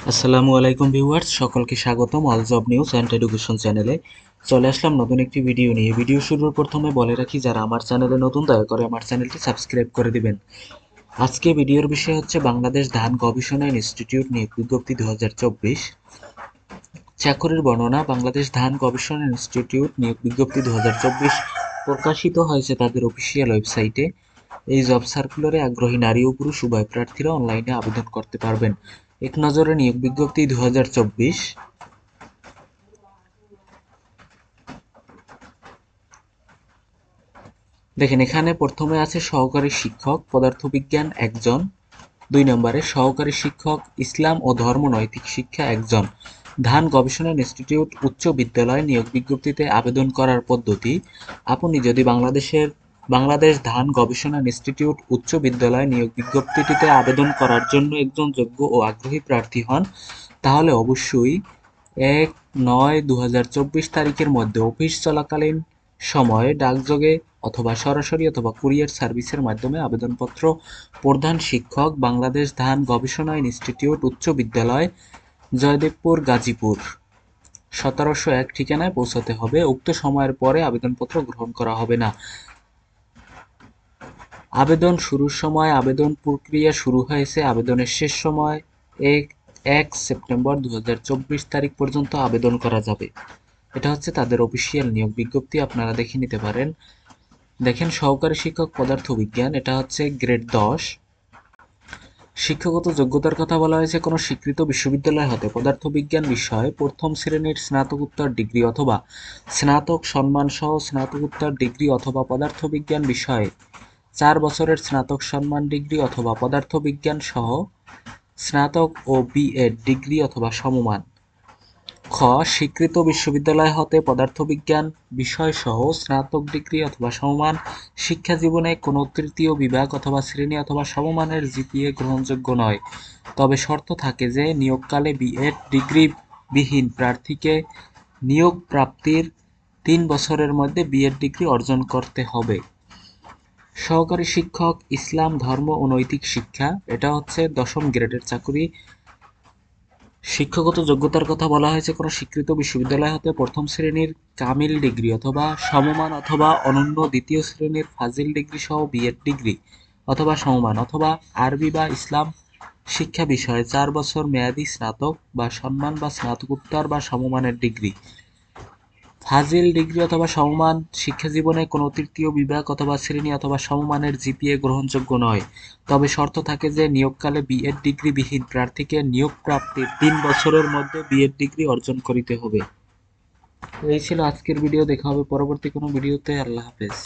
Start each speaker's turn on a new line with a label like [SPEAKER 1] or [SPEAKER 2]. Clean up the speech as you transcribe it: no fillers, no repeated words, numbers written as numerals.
[SPEAKER 1] আসসালামু আলাইকুম ভিউয়ার্স, সকলকে স্বাগতম all job news and education চ্যানেলে। চলে আসলাম নতুন একটি ভিডিও নিয়ে। ভিডিও শুরুর প্রথমে বলে রাখি, যারা আমার চ্যানেলে নতুন দয়া করে আমার চ্যানেলটি সাবস্ক্রাইব করে দিবেন। আজকে ভিডিওর বিষয় হচ্ছে বাংলাদেশ ধান গবেষণা ইনস্টিটিউট নিয়োগ বিজ্ঞপ্তি 2024। চাকরির বর্ণনা। বাংলাদেশ ধান গবেষণা ইনস্টিটিউট নিয়োগ বিজ্ঞপ্তি 2024 প্রকাশিত হয়েছে তাদের অফিসিয়াল ওয়েবসাইটে। এই জব সার্কুলারে আগ্রহী নারী ও পুরুষ উভয় প্রার্থীরা অনলাইনে আবেদন করতে পারবেন। এক নজরে নিয়োগ বিজ্ঞপ্তি 2024। দেখেন, এখানে প্রথমে আছে সহকারী শিক্ষক পদার্থবিজ্ঞান একজন, 2 নম্বরে সহকারী শিক্ষক ইসলাম ও ধর্মনৈতিক শিক্ষা একজন। ধান গবেষণা ইনস্টিটিউট উচ্চ বিদ্যালয় নিয়োগ বিজ্ঞপ্তিতে আবেদন করার পদ্ধতি। আপনি যদি বাংলাদেশ ধান গবেষণা ইনস্টিটিউট উচ্চ বিদ্যালয় নিয়োগ বিজ্ঞপ্তিটিতে আবেদন করার জন্য একজন যোগ্য ও আগ্রহী প্রার্থী হন, তাহলে অবশ্যই 1/9/2024 তারিখের মধ্যে অফিস চলাকালীন সময়ে ডাকযোগে অথবা সরাসরি অথবা কুরিয়ার সার্ভিসের মাধ্যমে আবেদনপত্র প্রধান শিক্ষক বাংলাদেশ ধান গবেষণা ইনস্টিটিউট উচ্চ বিদ্যালয়, জয়দেবপুর, গাজীপুর 1701 ঠিকানায় পৌঁছাতে হবে। উক্ত সময়ের পরে আবেদনপত্র গ্রহণ করা হবে না। আবেদন শুরুর সময় আবেদন প্রক্রিয়া শুরু হয়েছে। আবেদনের শেষ সময় 1 সেপ্টেম্বর 2024 তারিখ পর্যন্ত আবেদন করা যাবে। এটা হচ্ছে তাদের অফিসিয়াল নিয়োগ বিজ্ঞপ্তি, আপনারা দেখে নিতে পারেন। দেখেন, সহকারী শিক্ষক পদার্থবিজ্ঞান, এটা হচ্ছে গ্রেড 10। শিক্ষাগত যোগ্যতার কথা বলা হয়েছে, কোনো স্বীকৃত বিশ্ববিদ্যালয় হতে পদার্থবিজ্ঞান বিষয়ে প্রথম শ্রেণীর স্নাতকোত্তর ডিগ্রি অথবা স্নাতক সম্মানসহ স্নাতকোত্তর ডিগ্রি অথবা পদার্থবিজ্ঞান বিষয়ে 4 বছরের স্নাতক সম্মান ডিগ্রি অথবা পদার্থবিজ্ঞান সহ স্নাতক ও বিএড ডিগ্রি অথবা সমমান। খ. স্বীকৃত বিশ্ববিদ্যালয় হতে পদার্থবিজ্ঞান বিষয়সহ স্নাতক ডিগ্রি অথবা সমমান। শিক্ষা জীবনে কোনো তৃতীয় বিভাগ অথবা শ্রেণী অথবা সমমানের জিপিএ গ্রহণযোগ্য নয়, তবে শর্ত থাকে যে নিয়োগকালে বিএড ডিগ্রি বিহীন প্রার্থীকে নিয়োগ প্রাপ্তির 3 বছরের মধ্যে বিএড ডিগ্রি অর্জন করতে হবে। সহকারী শিক্ষক ইসলাম, ধর্ম ও নৈতিক শিক্ষা, এটা হচ্ছে 10ম গ্রেডের চাকরি। শিক্ষাগত যোগ্যতার কথা বলা হয়েছে, কোনো স্বীকৃত বিশ্ববিদ্যালয় হতে প্রথম শ্রেণীর কামিল ডিগ্রি অথবা সমমান অথবা অনন্য দ্বিতীয় শ্রেণীর ফাজিল ডিগ্রি সহ বিএড ডিগ্রি অথবা সমমান অথবা আরবি বা ইসলাম শিক্ষা বিষয়ে 4 বছর মেয়াদী স্নাতক বা সম্মান বা স্নাতকোত্তর বা সমমানের ডিগ্রি। ফাজিল ডিগ্রি অথবা সমমান শিক্ষা জীবনে কোনো তৃতীয় বিভাগ অথবা শ্রেণী অথবা সমমানের জিপিএ গ্রহণযোগ্য নয়, তবে শর্ত থাকে যে নিয়োগকালে বিএড ডিগ্রি বিহীন প্রার্থীকে নিয়োগ প্রাপ্তির 3 বছরের মধ্যে বিএড ডিগ্রি অর্জন করিতে হবে। এই ছিল আজকের ভিডিও। দেখা হবে পরবর্তী কোনো ভিডিওতে। আল্লাহ হাফেজ।